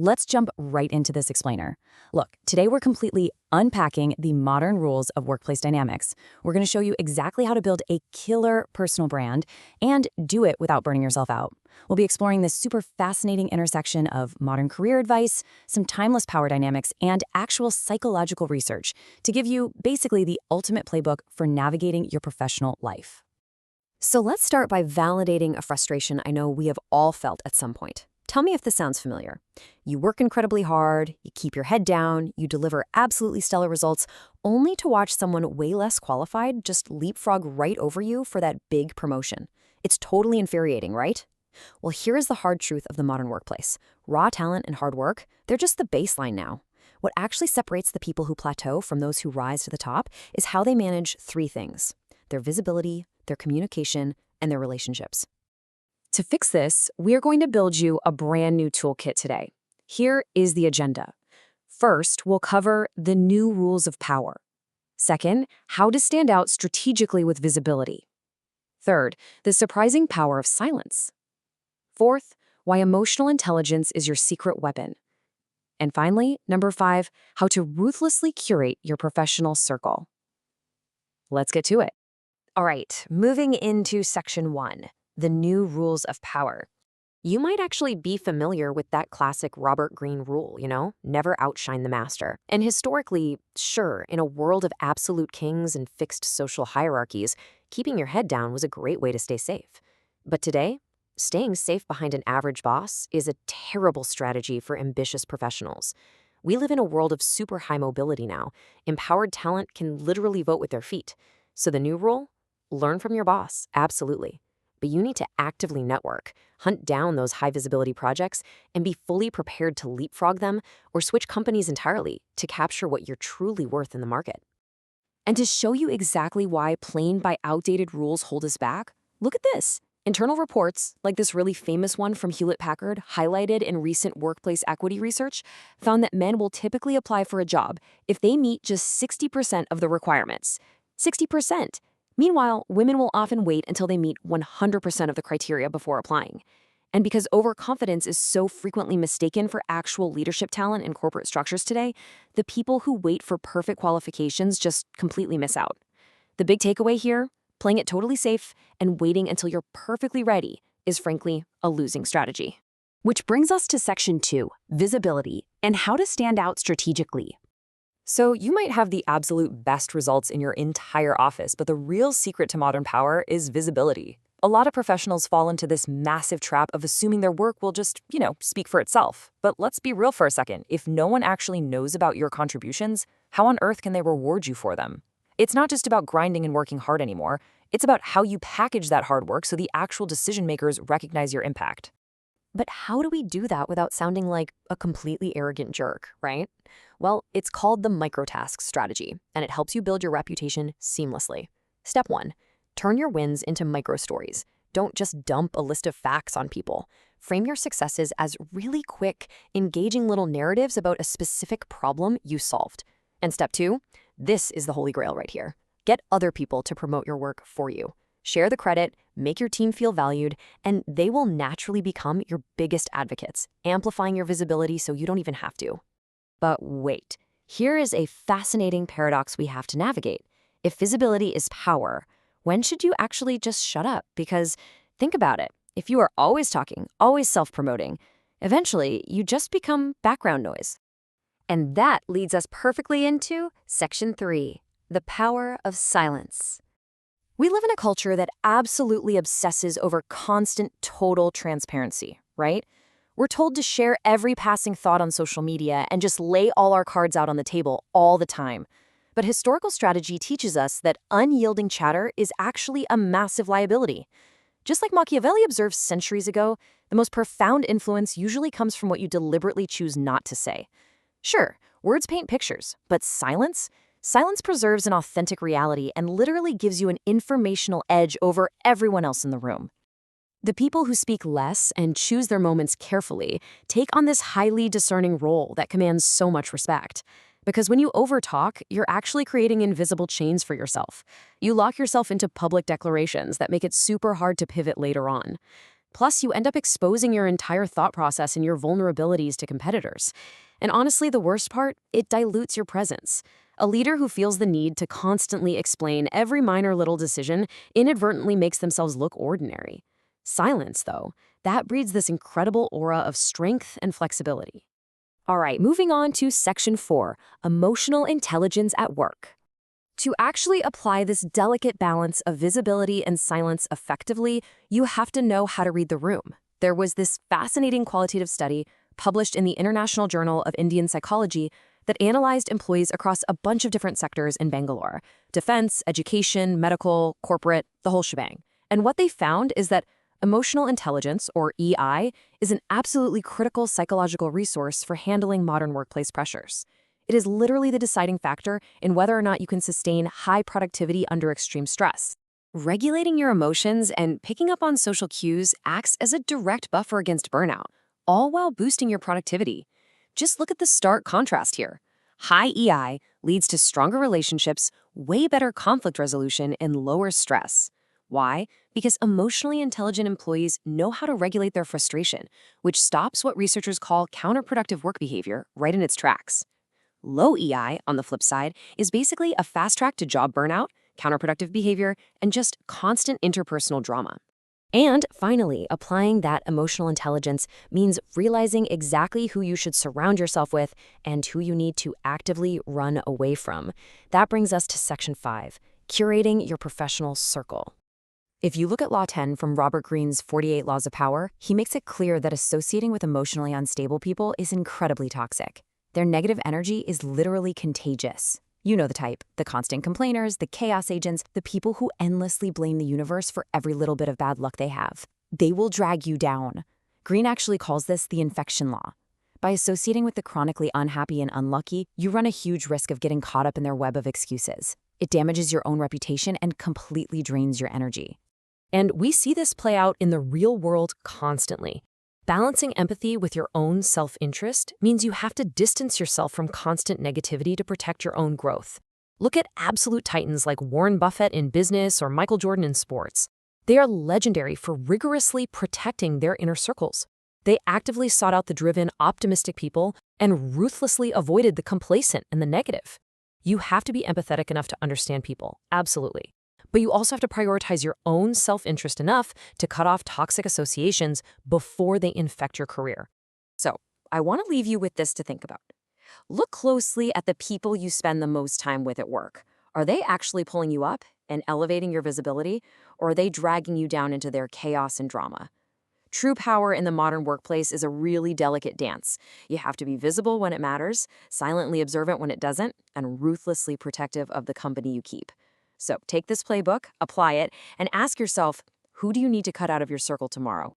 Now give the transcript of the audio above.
let's jump right into this explainer. Look, today we're completely unpacking the modern rules of workplace dynamics. We're going to show you exactly how to build a killer personal brand and do it without burning yourself out. We'll be exploring this super fascinating intersection of modern career advice, some timeless power dynamics, and actual psychological research to give you basically the ultimate playbook for navigating your professional life. So let's start by validating a frustration I know we have all felt at some point. Tell me if this sounds familiar. You work incredibly hard, you keep your head down, you deliver absolutely stellar results, only to watch someone way less qualified just leapfrog right over you for that big promotion. It's totally infuriating, right? Well, here is the hard truth of the modern workplace. Raw talent and hard work, they're just the baseline now. What actually separates the people who plateau from those who rise to the top is how they manage three things: their visibility, their communication, and their relationships. To fix this, we are going to build you a brand new toolkit today. Here is the agenda. First, we'll cover the new rules of power. Second, how to stand out strategically with visibility. Third, the surprising power of silence. Fourth, why emotional intelligence is your secret weapon. And finally, number 5, how to ruthlessly curate your professional circle. Let's get to it. All right, moving into section 1, the new rules of power. You might actually be familiar with that classic Robert Greene rule, never outshine the master. And historically, sure, in a world of absolute kings and fixed social hierarchies, keeping your head down was a great way to stay safe. But today, staying safe behind an average boss is a terrible strategy for ambitious professionals. We live in a world of super high mobility now. Empowered talent can literally vote with their feet. So the new rule? Learn from your boss, absolutely. But you need to actively network, hunt down those high-visibility projects, and be fully prepared to leapfrog them or switch companies entirely to capture what you're truly worth in the market. And to show you exactly why plain by outdated rules hold us back, look at this. Internal reports, like this really famous one from Hewlett-Packard, highlighted in recent workplace equity research, found that men will typically apply for a job if they meet just 60% of the requirements. 60%! Meanwhile, women will often wait until they meet 100% of the criteria before applying. And because overconfidence is so frequently mistaken for actual leadership talent in corporate structures today, the people who wait for perfect qualifications just completely miss out. The big takeaway here, playing it totally safe and waiting until you're perfectly ready, is frankly a losing strategy. Which brings us to section 2, visibility, and how to stand out strategically. So you might have the absolute best results in your entire office, but the real secret to modern power is visibility. A lot of professionals fall into this massive trap of assuming their work will just, speak for itself. But let's be real for a second. If no one actually knows about your contributions, how on earth can they reward you for them? It's not just about grinding and working hard anymore. It's about how you package that hard work so the actual decision makers recognize your impact. But how do we do that without sounding like a completely arrogant jerk, right? Well, it's called the microtask strategy, and it helps you build your reputation seamlessly. Step 1, turn your wins into micro stories. Don't just dump a list of facts on people. Frame your successes as really quick, engaging little narratives about a specific problem you solved. And step 2, this is the holy grail right here. Get other people to promote your work for you. Share the credit, make your team feel valued, and they will naturally become your biggest advocates, amplifying your visibility so you don't even have to. But wait, here is a fascinating paradox we have to navigate. If visibility is power, when should you actually just shut up? Because think about it, if you are always talking, always self-promoting, eventually you just become background noise. And that leads us perfectly into section 3, the power of silence. We live in a culture that absolutely obsesses over constant, total transparency, right? We're told to share every passing thought on social media and just lay all our cards out on the table all the time. But historical strategy teaches us that unyielding chatter is actually a massive liability. Just like Machiavelli observed centuries ago, the most profound influence usually comes from what you deliberately choose not to say. Sure, words paint pictures, but silence? Silence preserves an authentic reality and literally gives you an informational edge over everyone else in the room. The people who speak less and choose their moments carefully take on this highly discerning role that commands so much respect. Because when you overtalk, you're actually creating invisible chains for yourself. You lock yourself into public declarations that make it super hard to pivot later on. Plus, you end up exposing your entire thought process and your vulnerabilities to competitors. And honestly, the worst part, it dilutes your presence. A leader who feels the need to constantly explain every minor little decision inadvertently makes themselves look ordinary. Silence, though, that breeds this incredible aura of strength and flexibility. All right, moving on to Section 4, Emotional Intelligence at Work. To actually apply this delicate balance of visibility and silence effectively, you have to know how to read the room. There was this fascinating qualitative study published in the International Journal of Indian Psychology that analyzed employees across a bunch of different sectors in Bangalore: defense, education, medical, corporate, the whole shebang. And what they found is that emotional intelligence, or EI, is an absolutely critical psychological resource for handling modern workplace pressures. It is literally the deciding factor in whether or not you can sustain high productivity under extreme stress. Regulating your emotions and picking up on social cues acts as a direct buffer against burnout, all while boosting your productivity. Just look at the stark contrast here. High EI leads to stronger relationships, way better conflict resolution, and lower stress. Why? Because emotionally intelligent employees know how to regulate their frustration, which stops what researchers call counterproductive work behavior right in its tracks. Low EI, on the flip side, is basically a fast track to job burnout, counterproductive behavior, and just constant interpersonal drama. And finally, applying that emotional intelligence means realizing exactly who you should surround yourself with and who you need to actively run away from. That brings us to Section 5, curating your professional circle. If you look at Law 10 from Robert Greene's 48 Laws of Power, he makes it clear that associating with emotionally unstable people is incredibly toxic. Their negative energy is literally contagious. You know the type: the constant complainers, the chaos agents, the people who endlessly blame the universe for every little bit of bad luck they have. They will drag you down. Greene actually calls this the infection law. By associating with the chronically unhappy and unlucky, you run a huge risk of getting caught up in their web of excuses. It damages your own reputation and completely drains your energy. And we see this play out in the real world constantly. Balancing empathy with your own self-interest means you have to distance yourself from constant negativity to protect your own growth. Look at absolute titans like Warren Buffett in business or Michael Jordan in sports. They are legendary for rigorously protecting their inner circles. They actively sought out the driven, optimistic people and ruthlessly avoided the complacent and the negative. You have to be empathetic enough to understand people, absolutely. But you also have to prioritize your own self-interest enough to cut off toxic associations before they infect your career. So, I want to leave you with this to think about. Look closely at the people you spend the most time with at work. Are they actually pulling you up and elevating your visibility, or are they dragging you down into their chaos and drama? True power in the modern workplace is a really delicate dance. You have to be visible when it matters, silently observant when it doesn't, and ruthlessly protective of the company you keep. So take this playbook, apply it, and ask yourself, who do you need to cut out of your circle tomorrow?